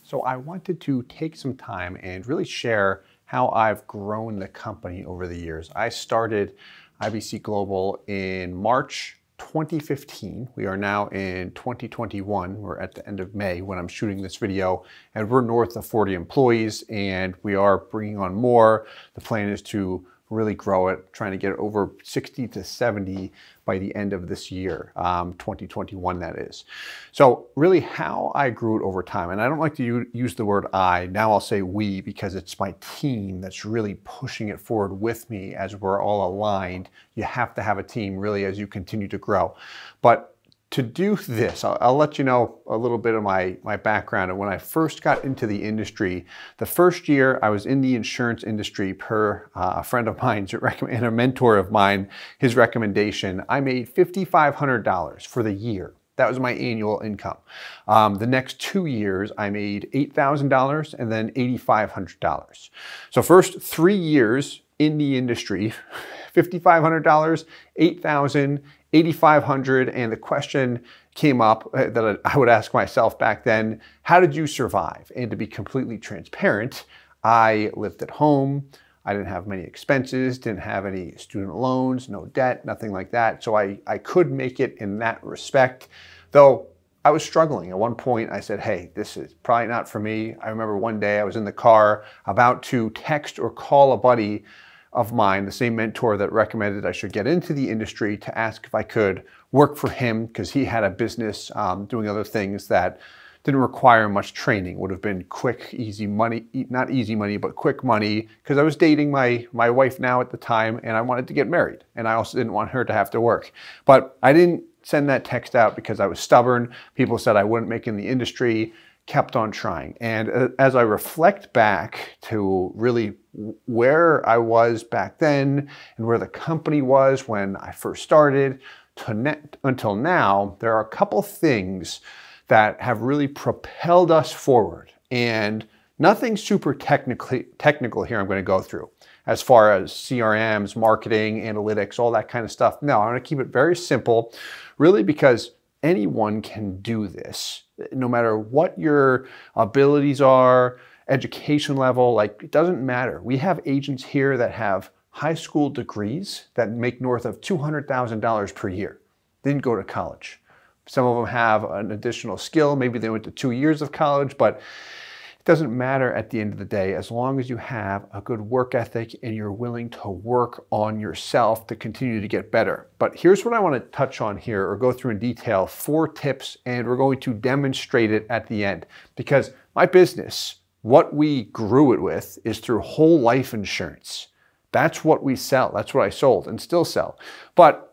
So I wanted to take some time and really share how I've grown the company over the years. I started IBC Global in March 2015. We are now in 2021. We're at the end of May when I'm shooting this video, and we're north of 40 employees, and we are bringing on more. The plan is to really grow it, trying to get it over 60 to 70 by the end of this year, 2021 that is. So really how I grew it over time, and I don't like to use the word I, now I'll say we, because it's my team that's really pushing it forward with me as we're all aligned. You have to have a team really as you continue to grow. But to do this, I'll let you know a little bit of my background. And when I first got into the industry, the first year I was in the insurance industry per a friend of mine and a mentor of mine, his recommendation, I made $5,500 for the year. That was my annual income. The next 2 years, I made $8,000 and then $8,500. So first 3 years in the industry, $5,500, $8,000, $8,500, and the question came up that I would ask myself back then, how did you survive? And to be completely transparent, I lived at home. I didn't have many expenses, didn't have any student loans, no debt, nothing like that. So I could make it in that respect, though I was struggling. At one point I said, hey, this is probably not for me. I remember one day I was in the car about to text or call a buddy of mine, the same mentor that recommended I should get into the industry, to ask if I could work for him because he had a business doing other things that didn't require much training. Would have been quick, easy money, not easy money, but quick money, because I was dating my wife now at the time and I wanted to get married and I also didn't want her to have to work. But I didn't send that text out because I was stubborn. People said I wouldn't make it in the industry, kept on trying. And as I reflect back to really where I was back then and where the company was when I first started until now, there are a couple things that have really propelled us forward. And nothing super technical here I'm going to go through as far as CRMs, marketing, analytics, all that kind of stuff. No, I'm going to keep it very simple, really, because anyone can do this, no matter what your abilities are, education level, like it doesn't matter. We have agents here that have high school degrees that make north of $200,000 per year. They didn't go to college. Some of them have an additional skill. Maybe they went to 2 years of college, but it doesn't matter at the end of the day, as long as you have a good work ethic and you're willing to work on yourself to continue to get better. But here's what I want to touch on here, or go through in detail, 4 tips, and we're going to demonstrate it at the end. Because my business, what we grew it with, is through whole life insurance. That's what we sell. That's what I sold and still sell. But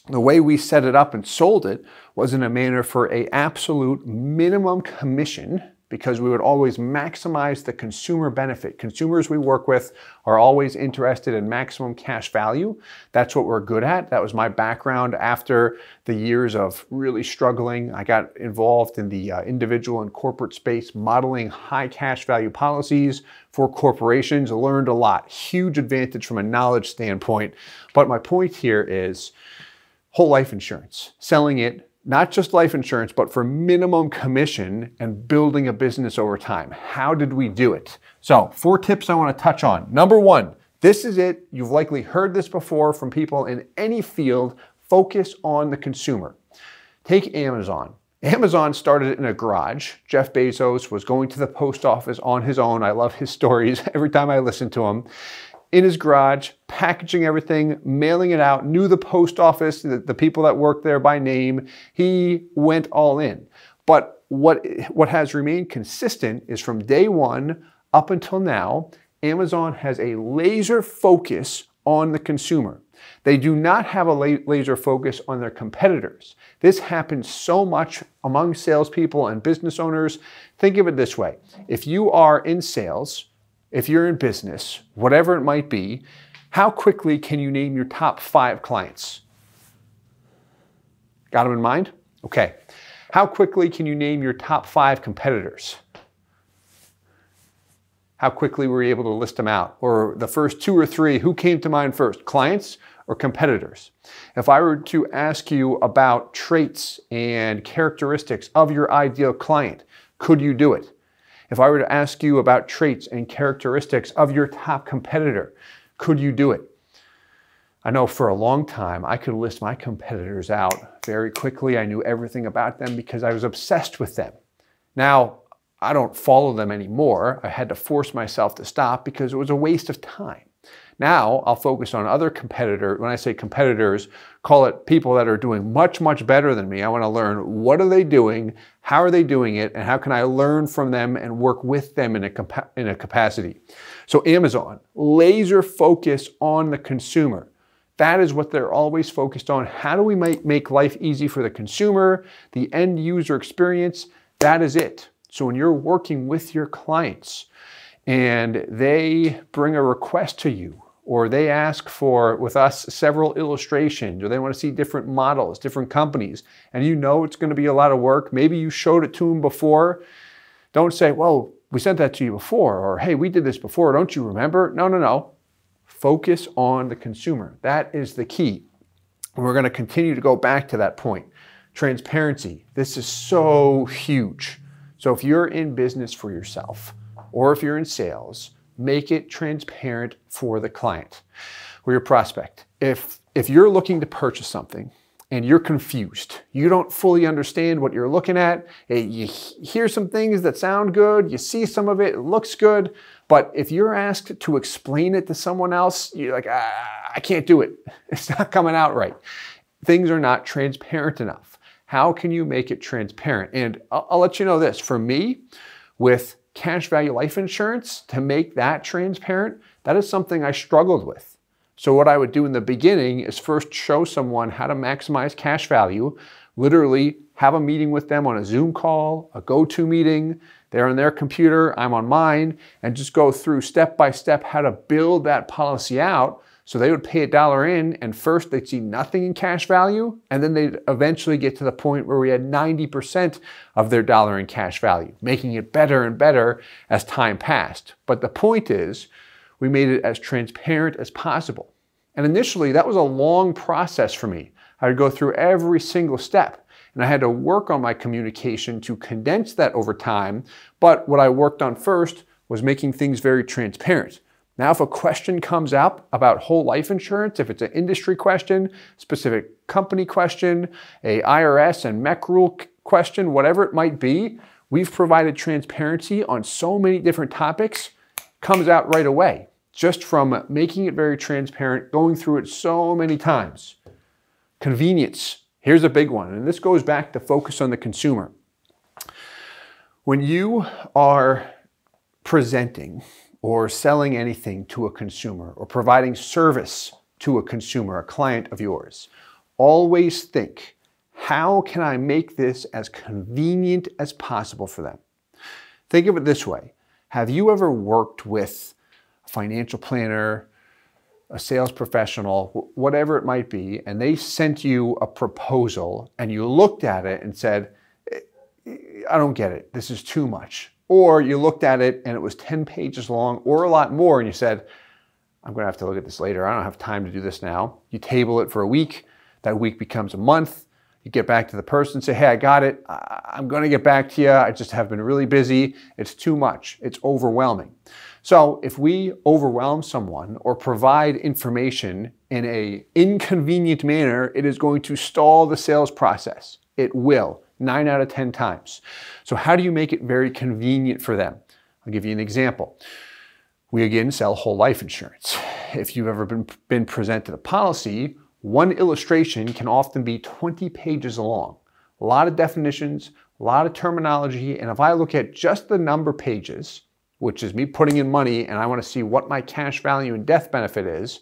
the way we set it up and sold it was in a manner for an absolute minimum commission, because we would always maximize the consumer benefit. Consumers we work with are always interested in maximum cash value. That's what we're good at. That was my background. After the years of really struggling, I got involved in the individual and corporate space, modeling high cash value policies for corporations. I learned a lot. Huge advantage from a knowledge standpoint. But my point here is whole life insurance, selling it, not just life insurance, but for minimum commission and building a business over time. How did we do it? So 4 tips I want to touch on. Number 1, this is it. You've likely heard this before from people in any field. Focus on the consumer. Take Amazon. Amazon started in a garage. Jeff Bezos was going to the post office on his own. I love his stories every time I listen to him. In his garage, packaging everything, mailing it out, knew the post office, the people that worked there by name. He went all in. But what has remained consistent is from day one up until now, Amazon has a laser focus on the consumer. They do not have a laser focus on their competitors. This happens so much among salespeople and business owners. Think of it this way. If you are in sales, if you're in business, whatever it might be, how quickly can you name your top 5 clients? Got them in mind? Okay. How quickly can you name your top 5 competitors? How quickly were you able to list them out? Or the first 2 or 3, who came to mind first? Clients or competitors? If I were to ask you about traits and characteristics of your ideal client, could you do it? If I were to ask you about traits and characteristics of your top competitor, could you do it? I know for a long time, I could list my competitors out very quickly. I knew everything about them because I was obsessed with them. Now, I don't follow them anymore. I had to force myself to stop because it was a waste of time. Now, I'll focus on other competitors. When I say competitors, call it people that are doing much, much better than me. I want to learn what are they doing, how are they doing it, and how can I learn from them and work with them in a capacity. So Amazon, laser focus on the consumer. That is what they're always focused on. How do we make life easy for the consumer, the end user experience? That is it. So when you're working with your clients and they bring a request to you, or they ask for, with us, several illustrations, or they want to see different models, different companies, and you know it's going to be a lot of work, maybe you showed it to them before, don't say, well, we sent that to you before, or hey, we did this before, don't you remember? No, no, no. Focus on the consumer. That is the key. And we're going to continue to go back to that point. Transparency. This is so huge. So if you're in business for yourself, or if you're in sales, make it transparent for the client or your prospect. If you're looking to purchase something and you're confused, you don't fully understand what you're looking at, you hear some things that sound good, you see some of it, it looks good, but if you're asked to explain it to someone else, you're like, I can't do it. It's not coming out right. Things are not transparent enough. How can you make it transparent? And I'll let you know this, for me, with cash value life insurance, to make that transparent, that is something I struggled with. So what I would do in the beginning is first show someone how to maximize cash value, literally have a meeting with them on a Zoom call, a go-to meeting. They're on their computer, I'm on mine, and just go through step by step how to build that policy out. So they would pay $1 in, and first they'd see nothing in cash value, and then they'd eventually get to the point where we had 90% of their dollar in cash value, making it better and better as time passed. But the point is, we made it as transparent as possible. And initially, that was a long process for me. I would go through every single step, and I had to work on my communication to condense that over time. But what I worked on first was making things very transparent. Now, if a question comes up about whole life insurance, if it's an industry question, specific company question, a IRS and MEC rule question, whatever it might be, we've provided transparency on so many different topics, comes out right away, just from making it very transparent, going through it so many times. Convenience. Here's a big one, and this goes back to focus on the consumer. When you are presenting or selling anything to a consumer or providing service to a consumer, a client of yours, always think, how can I make this as convenient as possible for them? Think of it this way. Have you ever worked with a financial planner, a sales professional, whatever it might be, and they sent you a proposal and you looked at it and said, I don't get it, this is too much. Or you looked at it and it was 10 pages long or a lot more and you said, I'm going to have to look at this later. I don't have time to do this now. You table it for a week. That week becomes a month. You get back to the person and say, hey, I got it. I'm going to get back to you. I just have been really busy. It's too much. It's overwhelming. So if we overwhelm someone or provide information in an inconvenient manner, it is going to stall the sales process. It will. 9 out of 10 times. So how do you make it very convenient for them? I'll give you an example. We again sell whole life insurance. If you've ever been presented a policy, one illustration can often be 20 pages long. A lot of definitions, a lot of terminology, and if I look at just the number pages, which is me putting in money and I want to see what my cash value and death benefit is,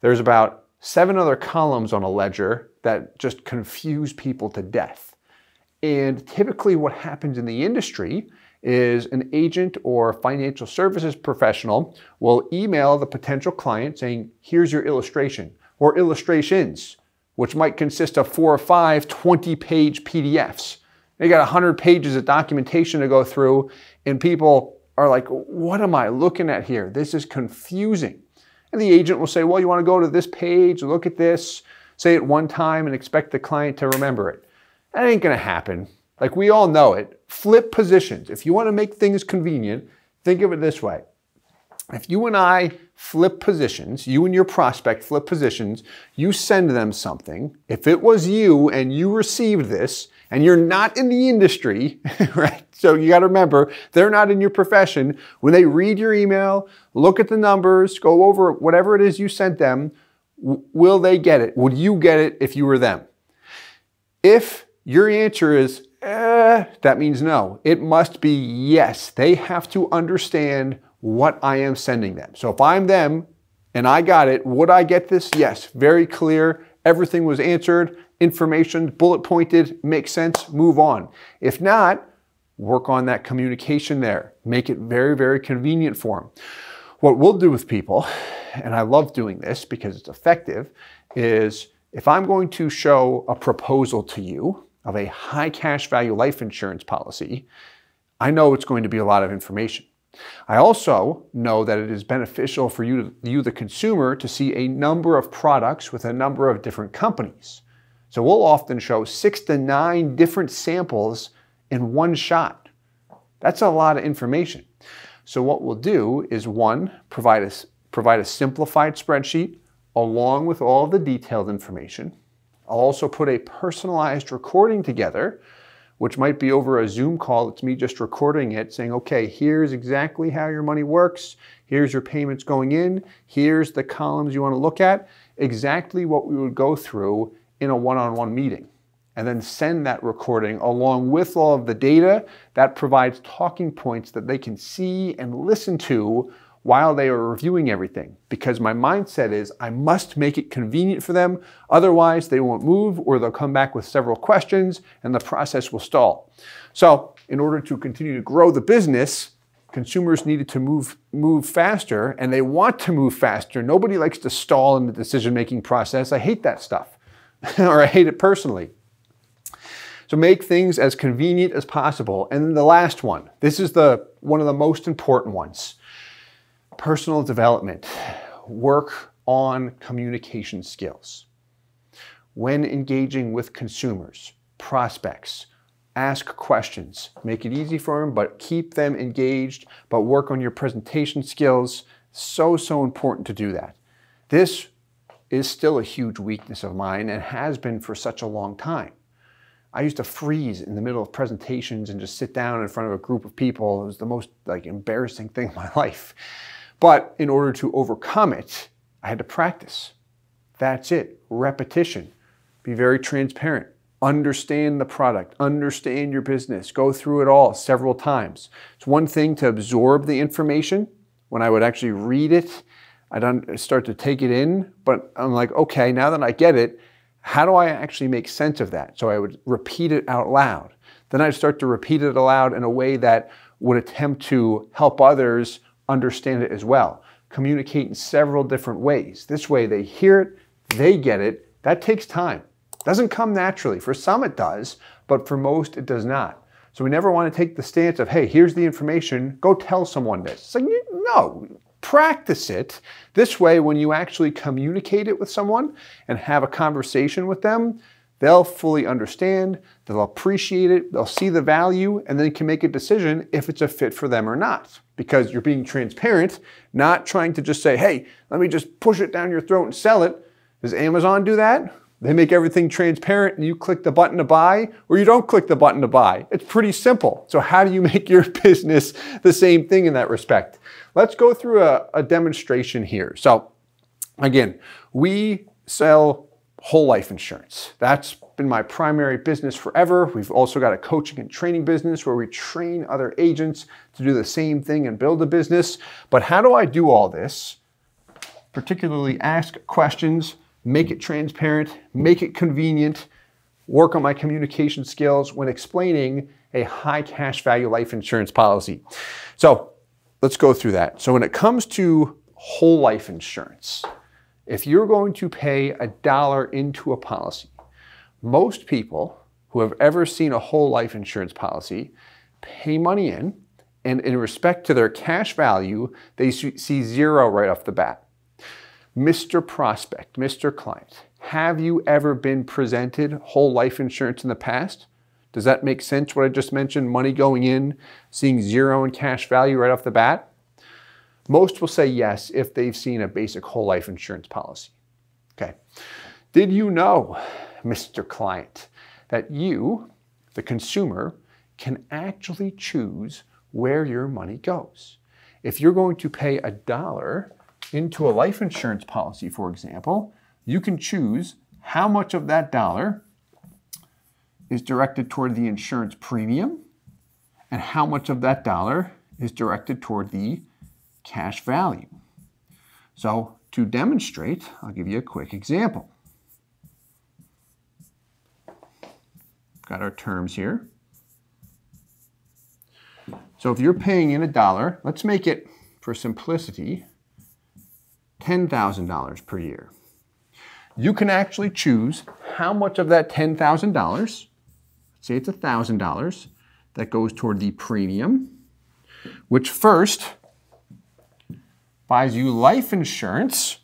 there's about 7 other columns on a ledger that just confuse people to death. And typically what happens in the industry is an agent or financial services professional will email the potential client saying, here's your illustration or illustrations, which might consist of 4 or 5 20-page PDFs. They got 100 pages of documentation to go through and people are like, what am I looking at here? This is confusing. And the agent will say, well, you want to go to this page, look at this, say it one time and expect the client to remember it. That ain't going to happen. Like we all know it. Flip positions. If you want to make things convenient, think of it this way. If you and I flip positions, you and your prospect flip positions, you send them something. If it was you and you received this and you're not in the industry, right? So you got to remember, they're not in your profession. When they read your email, look at the numbers, go over whatever it is you sent them, will they get it? Would you get it if you were them? If your answer is, that means no. It must be yes. They have to understand what I am sending them. So if I'm them and I got it, would I get this? Yes, very clear. Everything was answered, information, bullet pointed, makes sense, move on. If not, work on that communication there. Make it very, very convenient for them. What we'll do with people, and I love doing this because it's effective, is if I'm going to show a proposal to you of a high cash value life insurance policy, I know it's going to be a lot of information. I also know that it is beneficial for you, the consumer, to see a number of products with a number of different companies. So we'll often show 6 to 9 different samples in one shot. That's a lot of information. So what we'll do is, one, provide a simplified spreadsheet along with all of the detailed information. I'll also put a personalized recording together, which might be over a Zoom call. It's me just recording it, saying, okay, here's exactly how your money works. Here's your payments going in. Here's the columns you want to look at. Exactly what we would go through in a one-on-one meeting. And then send that recording along with all of the data that provides talking points that they can see and listen to while they are reviewing everything. Because my mindset is I must make it convenient for them. Otherwise, they won't move, or they'll come back with several questions and the process will stall. So in order to continue to grow the business, consumers needed to move faster, and they want to move faster. Nobody likes to stall in the decision-making process. I hate that stuff, or I hate it personally. So make things as convenient as possible. And then the last one, this is one of the most important ones. Personal development. Work on communication skills. When engaging with consumers, prospects, ask questions. Make it easy for them, but keep them engaged, but work on your presentation skills. So important to do that. This is still a huge weakness of mine and has been for such a long time. I used to freeze in the middle of presentations and just sit down in front of a group of people. It was the most embarrassing thing in my life. But in order to overcome it, I had to practice. That's it. Repetition. Be very transparent. Understand the product. Understand your business. Go through it all several times. It's one thing to absorb the information. When I would actually read it, I'd start to take it in. But I'm like, okay, now that I get it, how do I actually make sense of that? So I would repeat it out loud. Then I'd start to repeat it aloud in a way that would attempt to help others understand it as well. Communicate in several different ways. This way they hear it, they get it. That takes time. It doesn't come naturally. For some it does, but for most it does not. So we never want to take the stance of, hey, here's the information, go tell someone this. It's like, no, practice it. This way, when you actually communicate it with someone and have a conversation with them, they'll fully understand, they'll appreciate it, they'll see the value, and then can make a decision if it's a fit for them or not. Because you're being transparent, not trying to just say, hey, let me just push it down your throat and sell it. Does Amazon do that? They make everything transparent and you click the button to buy, or you don't click the button to buy. It's pretty simple. So how do you make your business the same thing in that respect? Let's go through a demonstration here. So again, we sell whole life insurance. That's been my primary business forever. We've also got a coaching and training business where we train other agents to do the same thing and build a business. But how do I do all this? Particularly ask questions, make it transparent, make it convenient, work on my communication skills when explaining a high cash value life insurance policy. So let's go through that. So when it comes to whole life insurance, if you're going to pay $1 into a policy, most people who have ever seen a whole life insurance policy pay money in, and in respect to their cash value, they see 0 right off the bat. Mr. Prospect, Mr. Client, have you ever been presented whole life insurance in the past? Does that make sense what I just mentioned? Money going in, seeing zero in cash value right off the bat? Most will say yes if they've seen a basic whole life insurance policy. Okay. Did you know, Mr. Client, that you, the consumer, can actually choose where your money goes? If you're going to pay $1 into a life insurance policy, for example, you can choose how much of that dollar is directed toward the insurance premium and how much of that dollar is directed toward the cash value. So to demonstrate, I'll give you a quick example. Got our terms here. So if you're paying in $1, let's make it, for simplicity, $10,000 per year. You can actually choose how much of that $10,000, say it's $1,000, that goes toward the premium, which first buys you life insurance,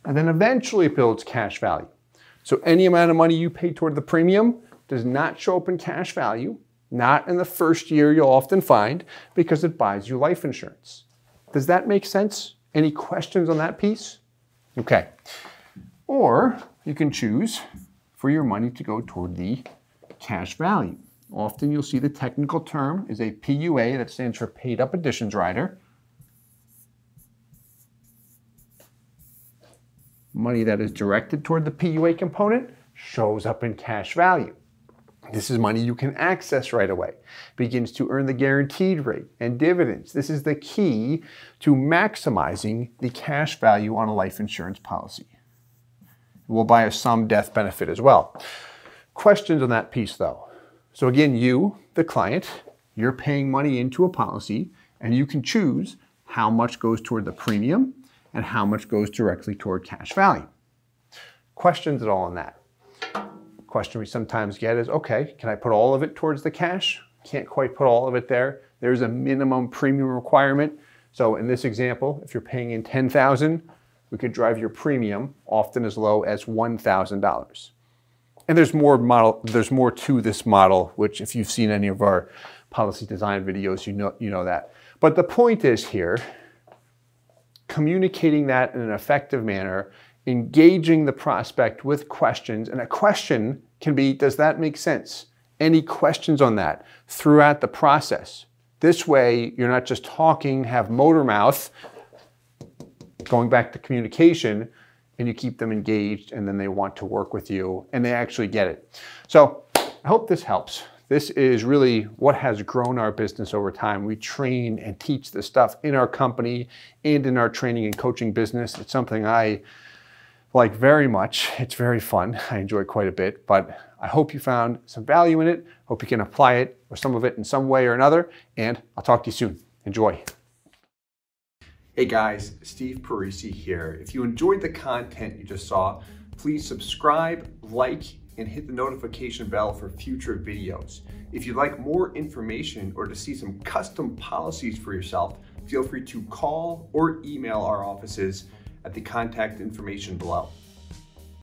and then eventually builds cash value. So any amount of money you pay toward the premium does not show up in cash value, not in the first year you'll often find, because it buys you life insurance. Does that make sense? Any questions on that piece? Okay. Or you can choose for your money to go toward the cash value. Often you'll see the technical term is a PUA, that stands for Paid Up Additions Rider. Money that is directed toward the PUA component shows up in cash value. This is money you can access right away. Begins to earn the guaranteed rate and dividends. This is the key to maximizing the cash value on a life insurance policy. We'll buy a some death benefit as well. Questions on that piece though? So again, you, the client, you're paying money into a policy and you can choose how much goes toward the premium and how much goes directly toward cash value. Questions at all on that? Question we sometimes get is, okay, can I put all of it towards the cash? Can't quite put all of it there. There's a minimum premium requirement. So in this example, if you're paying in $10,000, we could drive your premium often as low as $1,000. And there's more to this model, which if you've seen any of our policy design videos, you know that. But the point is here, communicating that in an effective manner, engaging the prospect with questions, and a question can be, does that make sense? Any questions on that throughout the process? This way, you're not just talking, have motor mouth, going back to communication, and you keep them engaged, and then they want to work with you, and they actually get it. So I hope this helps. This is really what has grown our business over time. We train and teach this stuff in our company and in our training and coaching business. It's something I like very much. It's very fun. I enjoy quite a bit, but I hope you found some value in it. Hope you can apply it or some of it in some way or another, and I'll talk to you soon. Enjoy. Hey guys, Steve Parisi here. If you enjoyed the content you just saw, please subscribe, like, and hit the notification bell for future videos. If you'd like more information or to see some custom policies for yourself, feel free to call or email our offices at the contact information below.